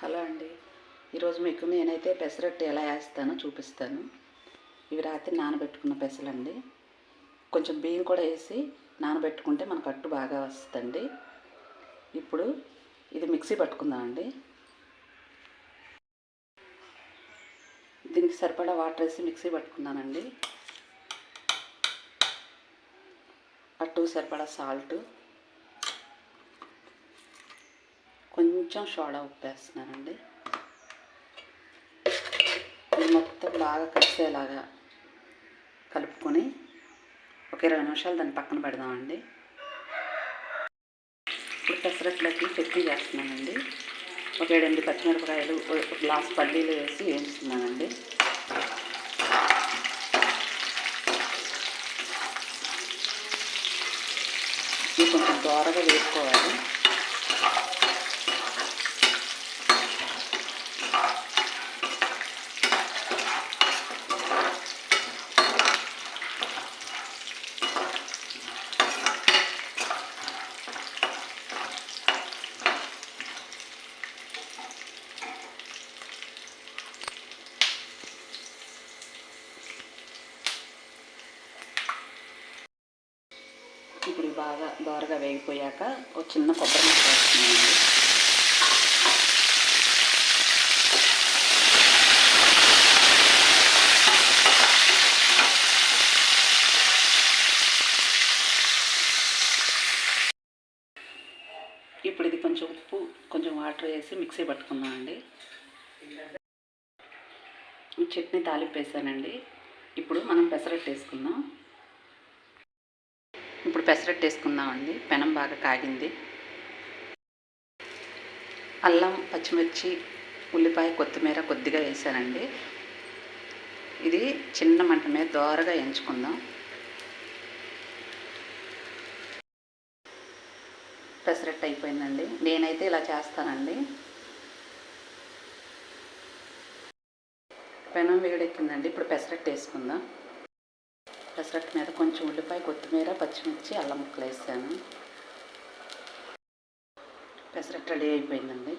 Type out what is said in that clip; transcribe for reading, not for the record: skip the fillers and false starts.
Hello అండి. ఈరోజు మీకు నేనైతే పెసరట్టు ఎలా వేస్తానో చూపిస్తాను. ఇవి రాత్రి నానబెట్టుకున్న పెసలండి. కొంచెం బియ్యం కూడా వేసి నానబెట్టుకుంటే మనకు అట్టు బాగా వస్తుందండి. ఇప్పుడు ఇది మిక్సీ పట్టుకుందామండి. దీనికి సరిపడా వాటర్ వేసి మిక్సీ పట్టుకున్నానండి. అట్టు సరిపడా సాల్ట్, కొంచెం సోడా ఉప్పు వేస్తున్నానండి. ఇది మొత్తం బాగా కలిసేలాగా కలుపుకొని ఒక 20 నిమిషాలు దాన్ని పక్కన పెడదామండి. ఇప్పుడు పెసరట్లకి చట్నీ చేస్తున్నానండి. ఒక 7-8 పచ్చిమిరపకాయలు, ఒక గ్లాస్ పల్లీలు వేసి వేస్తున్నానండి. ఇది కొంచెం దోరగా వేసుకోవాలి. ఇప్పుడు బాగా దోరగా వేగిపోయాక ఒక చిన్న కొబ్బరి ముక్క వేస్తున్నానండి. ఇప్పుడు ఇది కొంచెం ఉప్పు, కొంచెం వాటర్ వేసి మిక్సీ పట్టుకున్నామండి. చట్నీ తాలింపు వేసానండి. ఇప్పుడు మనం పెసరట్టు వేసుకుందాం. ఇప్పుడు పెసరట్టు వేసుకుందామండి. పెనం బాగా కాగింది. అల్లం, పచ్చిమిర్చి, ఉల్లిపాయ, కొత్తిమీర కొద్దిగా వేసానండి. ఇది చిన్న మంట మీద దోరగా ఎంచుకుందాం. పెసరట్టు అయిపోయిందండి. నేనైతే ఇలా చేస్తానండి. పెనం వేడెక్కిందండి. ఇప్పుడు పెసరట్టు వేసుకుందాం. పెసరట్టు మీద కొంచెం ఉల్లిపాయ, కొత్తిమీర, పచ్చిమిర్చి, అల్లం ముక్కలు వేసాను. పెసరట్టు రెడీ అయిపోయిందండి.